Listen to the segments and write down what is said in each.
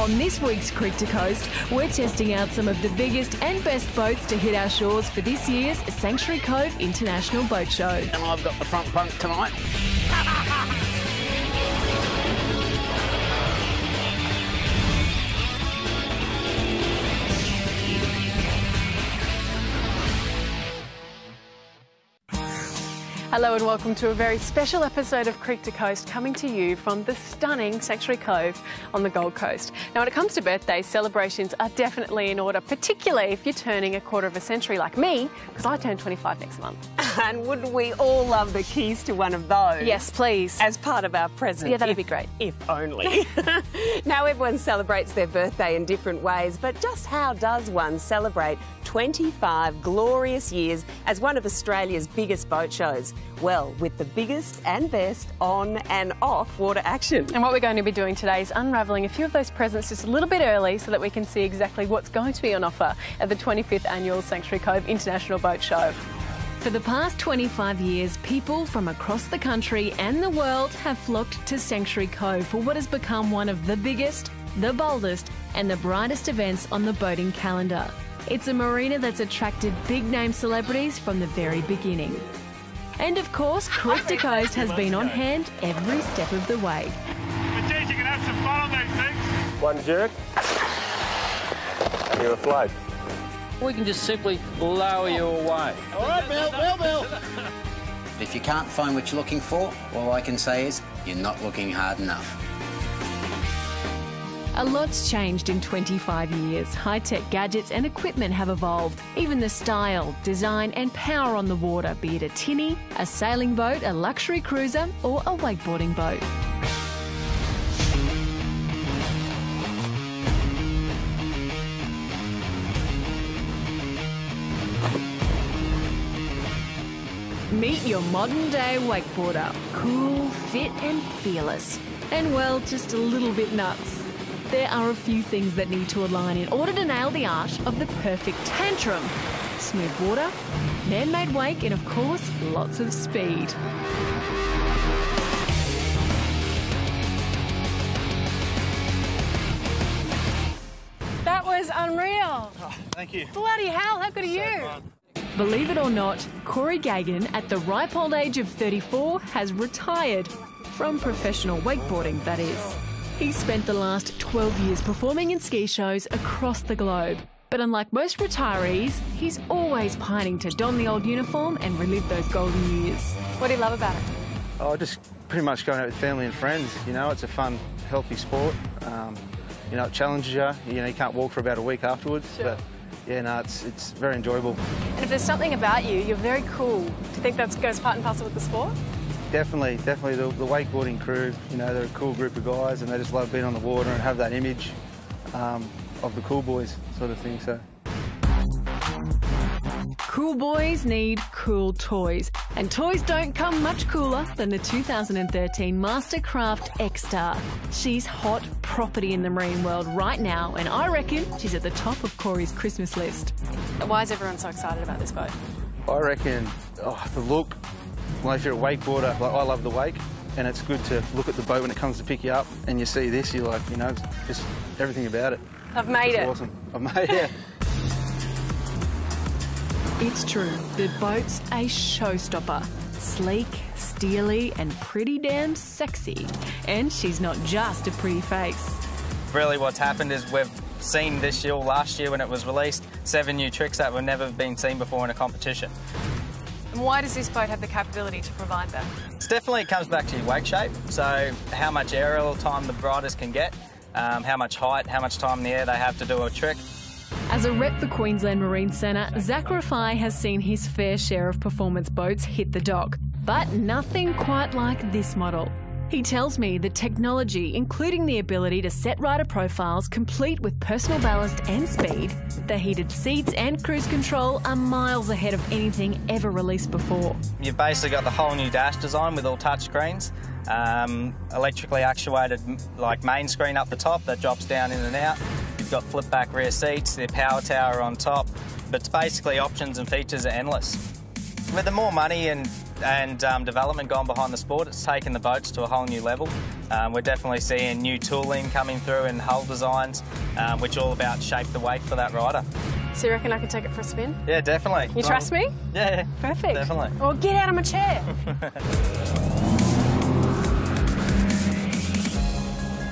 On this week's Creek to Coast, we're testing out some of the biggest and best boats to hit our shores for this year's Sanctuary Cove International Boat Show. And I've got the front bunk tonight. Hello and welcome to a very special episode of Creek to Coast, coming to you from the stunning Sanctuary Cove on the Gold Coast. Now, when it comes to birthdays, celebrations are definitely in order, particularly if you're turning a quarter of a century like me, because I turn 25 next month. And wouldn't we all love the keys to one of those? Yes, please. As part of our present. Yeah, that'd be great. If only. Now, everyone celebrates their birthday in different ways, but just how does one celebrate 25 glorious years as one of Australia's biggest boat shows? Well, with the biggest and best on and off water action. And what we're going to be doing today is unravelling a few of those presents just a little bit early so that we can see exactly what's going to be on offer at the 25th Annual Sanctuary Cove International Boat Show. For the past 25 years, people from across the country and the world have flocked to Sanctuary Cove for what has become one of the biggest, the boldest and the brightest events on the boating calendar. It's a marina that's attracted big-name celebrities from the very beginning. And of course, Creek to Coast has been on hand every step of the way. But geez, you can have some fun on these things. One jerk, and you're afloat. We can just simply lower you away. All right, Bill. If you can't find what you're looking for, all I can say is you're not looking hard enough. A lot's changed in 25 years. High-tech gadgets and equipment have evolved. Even the style, design and power on the water, be it a tinny, a sailing boat, a luxury cruiser or a wakeboarding boat. Meet your modern-day wakeboarder. Cool, fit and fearless. And, well, just a little bit nuts. There are a few things that need to align in order to nail the art of the perfect tantrum. Smooth water, man-made wake and, of course, lots of speed. That was unreal. Oh, thank you. Bloody hell, how good are you? Believe it or not, Corey Gagan, at the ripe old age of 34, has retired. From professional wakeboarding, that is. He's spent the last 12 years performing in ski shows across the globe. But unlike most retirees, he's always pining to don the old uniform and relive those golden years. What do you love about it? Oh, just pretty much going out with family and friends. You know, it's a fun, healthy sport. You know, it challenges you. You know, you can't walk for about a week afterwards. Sure. But yeah, no, it's very enjoyable. And if there's something about you, you're very cool. Do you think that goes part and parcel with the sport? Definitely. The wakeboarding crew, you know, they're a cool group of guys and they just love being on the water and have that image of the cool boys sort of thing, so. Cool boys need cool toys, and toys don't come much cooler than the 2013 Mastercraft X-Star. She's hot property in the marine world right now, and I reckon she's at the top of Corey's Christmas list. Why is everyone so excited about this boat? I reckon, the look. Well, if you're a wakeboarder, like I love the wake, and it's good to look at the boat when it comes to pick you up, and you see this, you're like, you know, just everything about it. I've made it. Awesome. I've made it. It's true, the boat's a showstopper. Sleek, steely and pretty damn sexy. And she's not just a pretty face. Really what's happened is we've seen this year, last year when it was released, 7 new tricks that were never been seen before in a competition. And why does this boat have the capability to provide that? It definitely comes back to your wake shape, so how much aerial time the riders can get, how much height, how much time in the air they have to do a trick. As a rep for Queensland Marine Centre, Zach Rafai has seen his fair share of performance boats hit the dock, but nothing quite like this model. He tells me that technology, including the ability to set rider profiles complete with personal ballast and speed, the heated seats and cruise control are miles ahead of anything ever released before. You've basically got the whole new dash design with all touch screens, electrically actuated like main screen up the top that drops down in and out. You've got flip back rear seats, the power tower on top, but it's basically options and features are endless. With the more money and development gone behind the sport, it's taken the boats to a whole new level. We're definitely seeing new tooling coming through and hull designs, which are all about shape the wake for that rider. So you reckon I can take it for a spin? Yeah, definitely. You trust me? Yeah. Perfect. Definitely. Well, get out of my chair.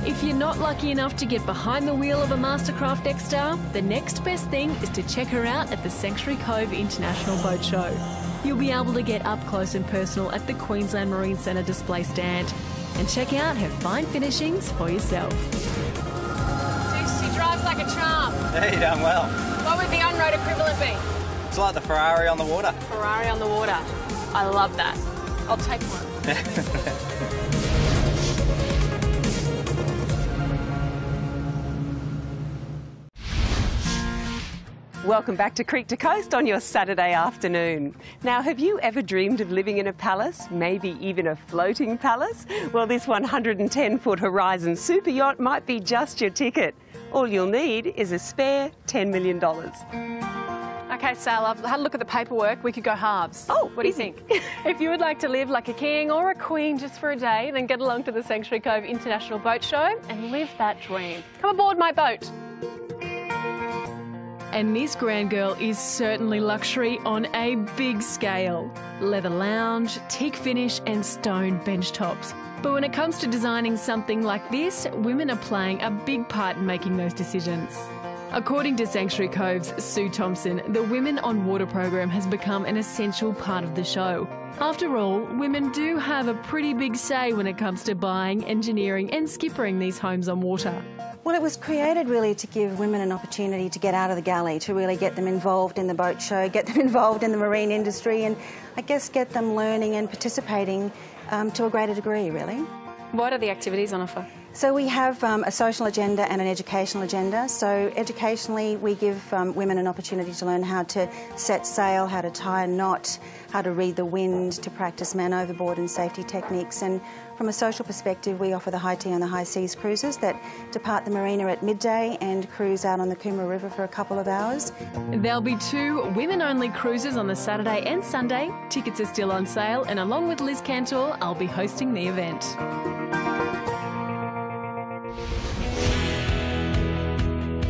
If you're not lucky enough to get behind the wheel of a Mastercraft X-Star, the next best thing is to check her out at the Sanctuary Cove International Boat Show. You'll be able to get up close and personal at the Queensland Marine Centre display stand and check out her fine finishings for yourself. She drives like a charm. Yeah, you done well. What would the on-road equivalent be? It's like the Ferrari on the water. Ferrari on the water. I love that. I'll take one. Welcome back to Creek to Coast on your Saturday afternoon. Now, have you ever dreamed of living in a palace, maybe even a floating palace? Well, this 110-foot Horizon super yacht might be just your ticket. All you'll need is a spare $10 million. Okay, Sal, I've had a look at the paperwork. We could go halves. Oh, what do you think? If you would like to live like a king or a queen just for a day, then get along to the Sanctuary Cove International Boat Show and live that dream. Come aboard my boat. And this grand girl is certainly luxury on a big scale. Leather lounge, teak finish and stone bench tops. But when it comes to designing something like this, women are playing a big part in making those decisions. According to Sanctuary Cove's Sue Thompson, the Women on Water program has become an essential part of the show. After all, women do have a pretty big say when it comes to buying, engineering and skippering these homes on water. Well, it was created really to give women an opportunity to get out of the galley, to really get them involved in the boat show, get them involved in the marine industry and I guess get them learning and participating to a greater degree, really. What are the activities on offer? So we have a social agenda and an educational agenda. So educationally, we give women an opportunity to learn how to set sail, how to tie a knot, how to read the wind, to practice man overboard and safety techniques. And from a social perspective, we offer the high tea on the high seas cruises that depart the marina at midday and cruise out on the Coomera River for a couple of hours. There'll be 2 women-only cruises on the Saturday and Sunday. Tickets are still on sale and along with Liz Cantor, I'll be hosting the event.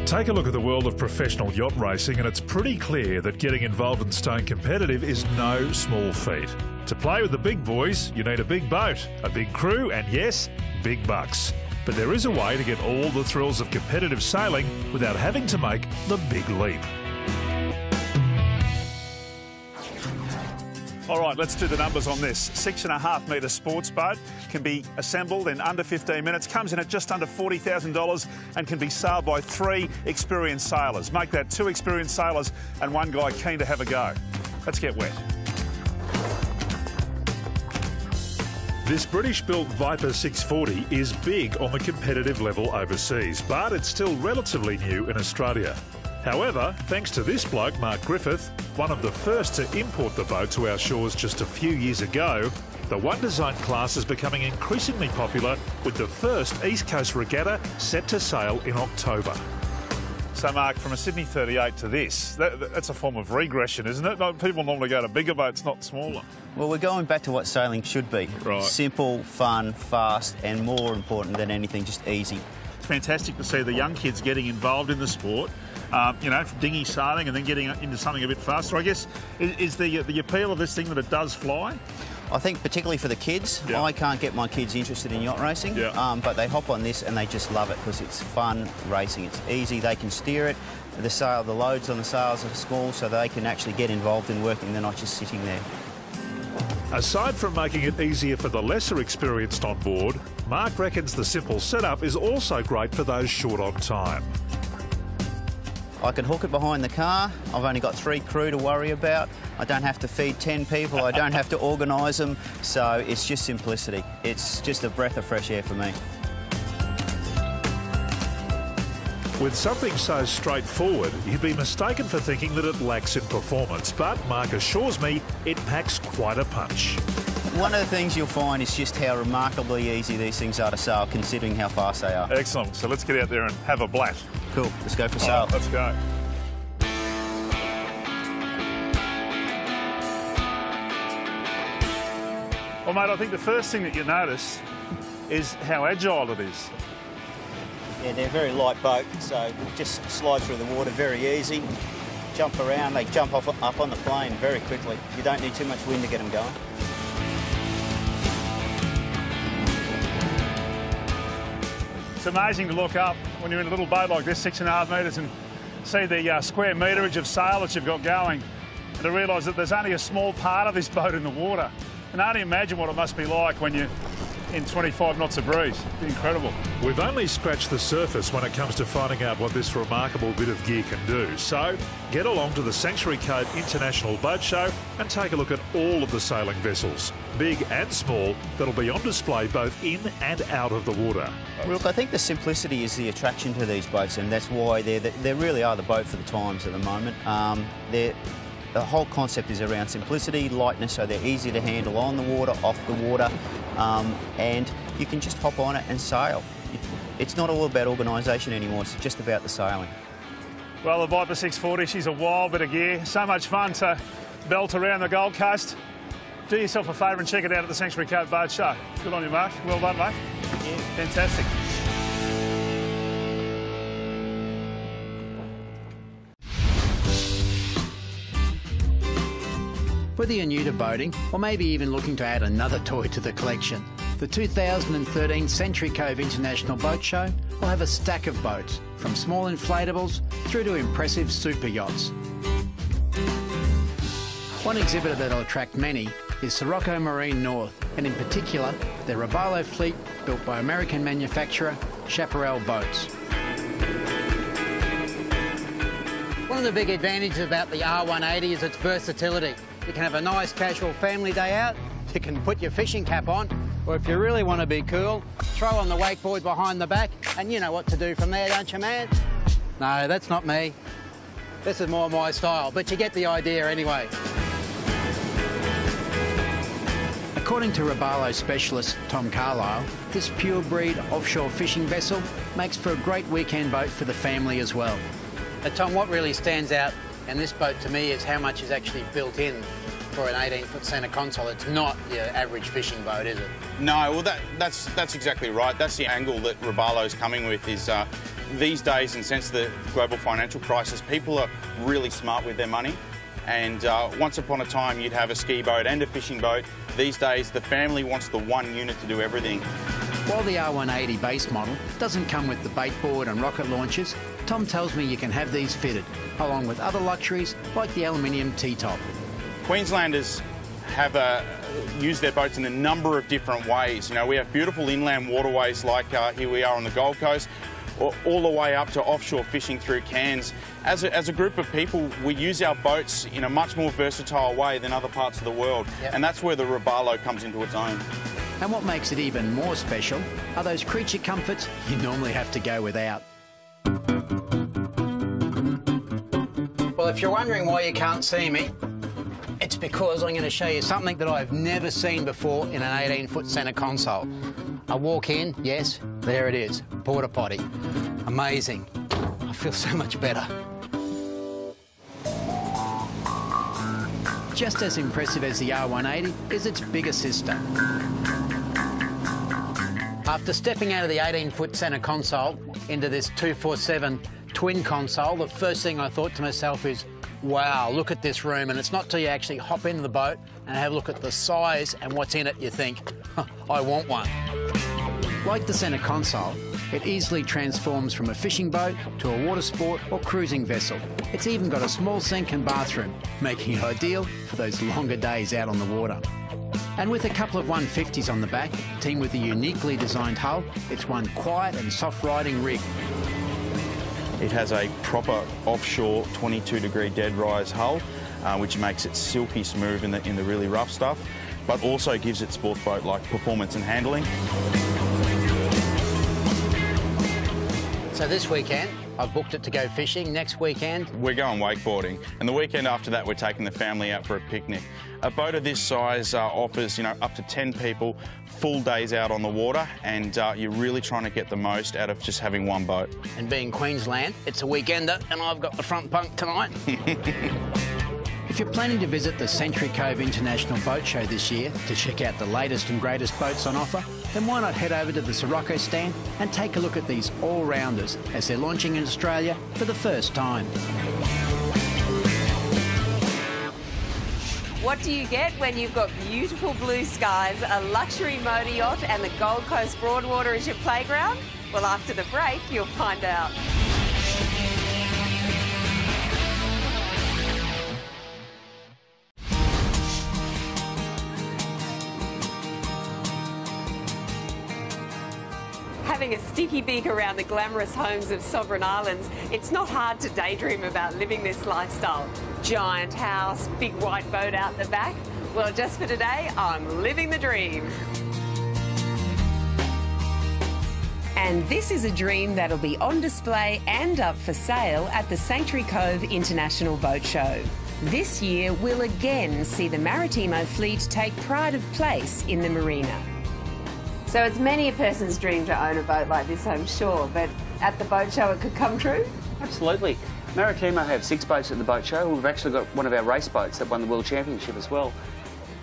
Take a look at the world of professional yacht racing and it's pretty clear that getting involved in staying competitive is no small feat. To play with the big boys, you need a big boat, a big crew and yes, big bucks. But there is a way to get all the thrills of competitive sailing without having to make the big leap. All right, let's do the numbers on this. 6.5 metre sports boat can be assembled in under 15 minutes, comes in at just under $40,000 and can be sailed by 3 experienced sailors. Make that 2 experienced sailors and 1 guy keen to have a go. Let's get wet. This British-built Viper 640 is big on the competitive level overseas, but it's still relatively new in Australia. However, thanks to this bloke, Mark Griffith, one of the first to import the boat to our shores just a few years ago, the One Design class is becoming increasingly popular with the first East Coast regatta set to sail in October. So, Mark, from a Sydney 38 to this, that's a form of regression, isn't it? People normally go to bigger boats, not smaller. Well, we're going back to what sailing should be. Right. Simple, fun, fast, and more important than anything, just easy. It's fantastic to see the young kids getting involved in the sport. You know, dinghy sailing and then getting into something a bit faster. I guess, is the appeal of this thing that it does fly? I think particularly for the kids, Yeah. I can't get my kids interested in yacht racing, Yeah. but they hop on this and they just love it because it's fun racing. It's easy, they can steer it. The loads on the sails are small so they can actually get involved in working, they're not just sitting there. Aside from making it easier for the lesser experienced on board, Mark reckons the simple setup is also great for those short on time. I can hook it behind the car. I've only got 3 crew to worry about. I don't have to feed 10 people. I don't have to organise them. So it's just simplicity. It's just a breath of fresh air for me. With something so straightforward, you'd be mistaken for thinking that it lacks in performance, but Mark assures me it packs quite a punch. One of the things you'll find is just how remarkably easy these things are to sail, considering how fast they are. Excellent. So let's get out there and have a blat. Cool. Let's go for All sail. right, let's go. Well, mate, I think the first thing that you notice is how agile it is. Yeah, they're a very light boat, so just slide through the water very easy. Jump around, they jump up on the plane very quickly. You don't need too much wind to get them going. It's amazing to look up when you're in a little boat like this, 6.5 metres, and see the square meterage of sail that you've got going, and to realise that there's only a small part of this boat in the water. And only imagine what it must be like when you're in 25 knots of breeze. It's incredible. We've only scratched the surface when it comes to finding out what this remarkable bit of gear can do. So get along to the Sanctuary Cove International Boat Show and take a look at all of the sailing vessels, big and small, that'll be on display both in and out of the water. Look, I think the simplicity is the attraction to these boats, and that's why they really are the boat for the times at the moment. The whole concept is around simplicity, lightness, so they're easy to handle on the water, off the water, and you can just hop on it and sail. It's not all about organisation anymore, it's just about the sailing. Well, the Viper 640, she's a wild bit of gear. So much fun to belt around the Gold Coast. Do yourself a favour and check it out at the Sanctuary Cove Boat Show. Good on you, Mark. Well done, mate. Yeah. Fantastic. Whether you're new to boating or maybe even looking to add another toy to the collection, the 2013 Sanctuary Cove International Boat Show will have a stack of boats, from small inflatables through to impressive super yachts. One exhibitor that'll attract many is Sirocco Marine North, and in particular their Robalo fleet built by American manufacturer Chaparral Boats. One of the big advantages about the R180 is its versatility. You can have a nice casual family day out, you can put your fishing cap on, or if you really want to be cool, throw on the wakeboard behind the back, and you know what to do from there, don't you, man? No, that's not me. This is more my style, but you get the idea anyway. According to Robalo specialist Tom Carlisle, this pure-breed offshore fishing vessel makes for a great weekend boat for the family as well. Tom, what really stands out in this boat to me is how much is actually built in for an 18-foot centre console. It's not your average fishing boat, is it? No, well that's exactly right. That's the angle that Robalo's coming with is these days, and since the global financial crisis, people are really smart with their money. And once upon a time, you'd have a ski boat and a fishing boat. These days, the family wants the one unit to do everything. While the R180 base model doesn't come with the bait board and rocket launchers, Tom tells me you can have these fitted, along with other luxuries like the aluminium T-top. Queenslanders have used their boats in a number of different ways. You know, we have beautiful inland waterways like here we are on the Gold Coast, all the way up to offshore fishing through Cairns. As a group of people, we use our boats in a much more versatile way than other parts of the world, and that's where the Robalo comes into its own. And what makes it even more special are those creature comforts you normally have to go without. Well, if you're wondering why you can't see me, it's because I'm going to show you something that I've never seen before in an 18-foot centre console. I walk in, yes, there it is, porta potty. Amazing. I feel so much better. Just as impressive as the R180 is its bigger sister. After stepping out of the 18-foot centre console into this 247 twin console, the first thing I thought to myself is, wow, look at this room. And it's not till you actually hop into the boat and have a look at the size and what's in it, you think, I want one. Like the centre console, it easily transforms from a fishing boat to a water sport or cruising vessel. It's even got a small sink and bathroom, making it ideal for those longer days out on the water. And with a couple of 150s on the back, teamed with a uniquely designed hull, it's one quiet and soft-riding rig. It has a proper offshore 22-degree dead rise hull, which makes it silky smooth in the really rough stuff, but also gives it sport boat-like performance and handling. So this weekend, I've booked it to go fishing. Next weekend, we're going wakeboarding, and the weekend after that, we're taking the family out for a picnic. A boat of this size offers, up to 10 people, full days out on the water, and you're really trying to get the most out of just having one boat. And being Queensland, it's a weekender, and I've got the front bunk tonight. If you're planning to visit the Century Cove International Boat Show this year to check out the latest and greatest boats on offer, then why not head over to the Sirocco stand and take a look at these all-rounders as they're launching in Australia for the first time. What do you get when you've got beautiful blue skies, a luxury motor yacht and the Gold Coast Broadwater as your playground? Well, after the break, you'll find out. Having a sticky beak around the glamorous homes of sovereign islands, it's not hard to daydream about living this lifestyle. Giant house, big white boat out the back. Well, just for today, I'm living the dream. And this is a dream that'll be on display and up for sale at the Sanctuary Cove International Boat Show. This year, we'll again see the Maritimo fleet take pride of place in the marina. So it's many a person's dream to own a boat like this, I'm sure, but at the boat show it could come true? Absolutely. Maritimo have 6 boats at the boat show. We've actually got one of our race boats that won the World Championship as well.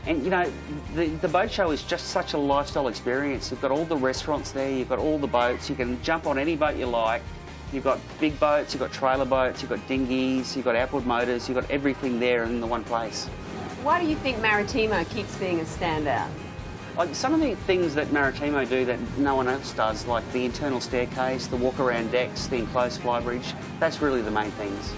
And, you know, the boat show is just such a lifestyle experience. You've got all the restaurants there, you've got all the boats, you can jump on any boat you like. You've got big boats, you've got trailer boats, you've got dinghies, you've got outboard motors, you've got everything there in the one place. Why do you think Maritimo keeps being a standout? Like some of the things that Maritimo do that no one else does, like the internal staircase, the walk-around decks, the enclosed flybridge, that's really the main things.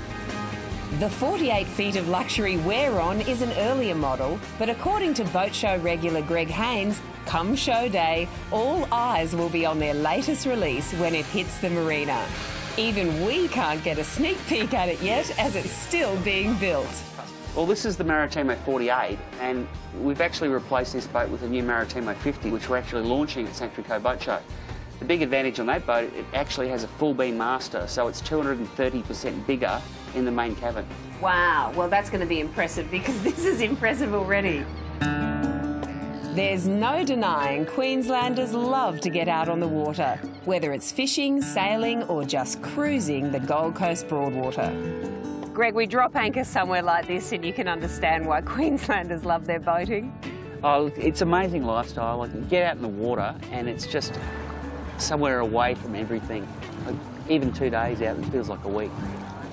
The 48 feet of luxury we're on is an earlier model, but according to boat show regular Greg Haynes, come show day, all eyes will be on their latest release when it hits the marina. Even we can't get a sneak peek at it yet, as it's still being built. Well, this is the Maritimo 48, and we've actually replaced this boat with a new Maritimo 50, which we're actually launching at Sanctuary Cove Boat Show. The big advantage on that boat, it actually has a full beam master, so it's 230% bigger in the main cabin. Wow, well that's going to be impressive because this is impressive already. There's no denying Queenslanders love to get out on the water, whether it's fishing, sailing or just cruising the Gold Coast Broadwater. Greg, we drop anchor somewhere like this and you can understand why Queenslanders love their boating. Oh, it's an amazing lifestyle. Like, you get out in the water and it's just somewhere away from everything. Like, even 2 days out, it feels like a week.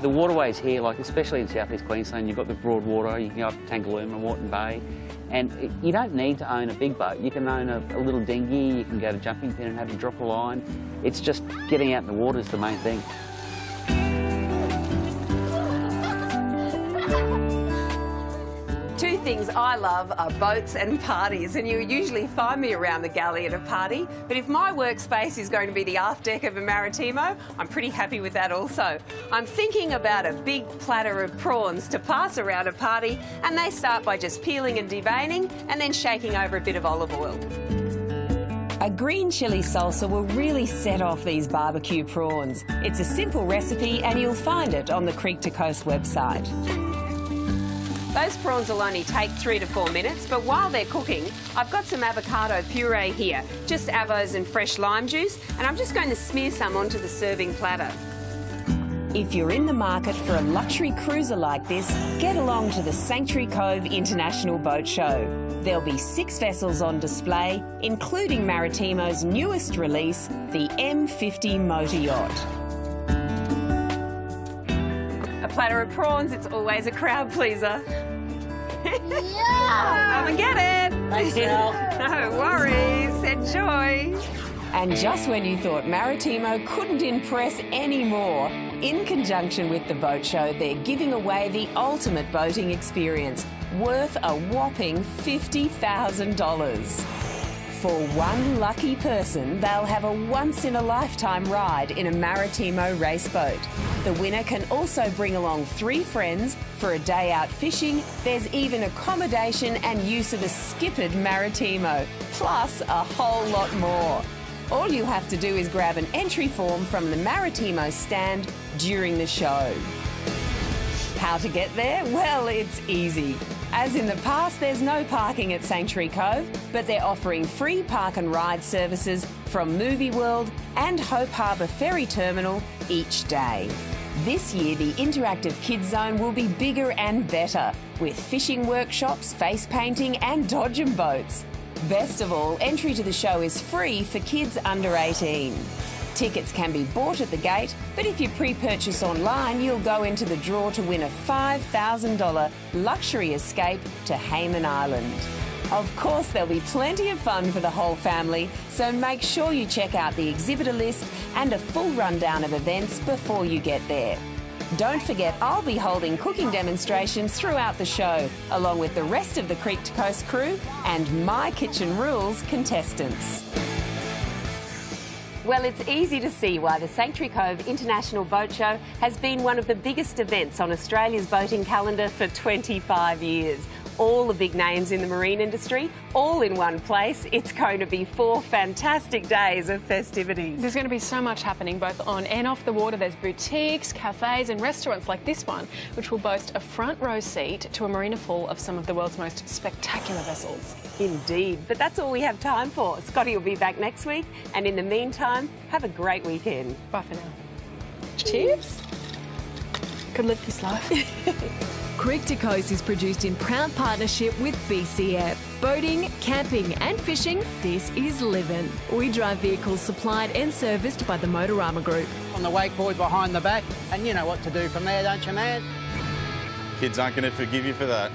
The waterways here, like especially in southeast Queensland, you've got the Broadwater, you can go up to Tangalooma, Moreton Bay, and you don't need to own a big boat. You can own a little dinghy, you can go to Jumping Pin and have a drop a line. It's just getting out in the water is the main thing. Two things I love are boats and parties, and you usually find me around the galley at a party, but if my workspace is going to be the aft deck of a Maritimo, I'm pretty happy with that also. I'm thinking about a big platter of prawns to pass around a party, and they start by just peeling and deveining and then shaking over a bit of olive oil. A green chilli salsa will really set off these barbecue prawns. It's a simple recipe and you'll find it on the Creek to Coast website. Those prawns will only take 3 to 4 minutes, but while they're cooking, I've got some avocado puree here, just avos and fresh lime juice, and I'm just going to smear some onto the serving platter. If you're in the market for a luxury cruiser like this, get along to the Sanctuary Cove International Boat Show. There'll be 6 vessels on display, including Maritimo's newest release, the M50 motor yacht. A platter of prawns, it's always a crowd pleaser. Yeah! Come and get it! Thanks, Sal. No worries, enjoy. And just when you thought Maritimo couldn't impress anymore, in conjunction with the boat show, they're giving away the ultimate boating experience, worth a whopping $50,000. For one lucky person, they'll have a once-in-a-lifetime ride in a Maritimo race boat. The winner can also bring along 3 friends for a day out fishing. There's even accommodation and use of a skippered Maritimo, plus a whole lot more. All you have to do is grab an entry form from the Maritimo stand during the show. How to get there? Well, it's easy. As in the past, there's no parking at Sanctuary Cove, but they're offering free park and ride services from Movie World and Hope Harbour Ferry Terminal each day. This year, the interactive kids zone will be bigger and better, with fishing workshops, face painting and dodgem boats. Best of all, entry to the show is free for kids under 18. Tickets can be bought at the gate, but if you pre-purchase online, you'll go into the draw to win a $5,000 luxury escape to Hayman Island. Of course, there'll be plenty of fun for the whole family, so make sure you check out the exhibitor list and a full rundown of events before you get there. Don't forget, I'll be holding cooking demonstrations throughout the show, along with the rest of the Creek to Coast crew and My Kitchen Rules contestants. Well, it's easy to see why the Sanctuary Cove International Boat Show has been one of the biggest events on Australia's boating calendar for 25 years. All the big names in the marine industry, all in one place. It's going to be 4 fantastic days of festivities. There's going to be so much happening both on and off the water. There's boutiques, cafes and restaurants like this one, which will boast a front row seat to a marina full of some of the world's most spectacular vessels. Indeed, but that's all we have time for. Scotty will be back next week, and in the meantime, have a great weekend. Bye for now. Cheers. Could live this life. Creek to Coast is produced in proud partnership with BCF. Boating, camping and fishing, this is living. We drive vehicles supplied and serviced by the Motorama Group. On the wakeboard behind the back, and you know what to do from there, don't you, man? Kids aren't going to forgive you for that.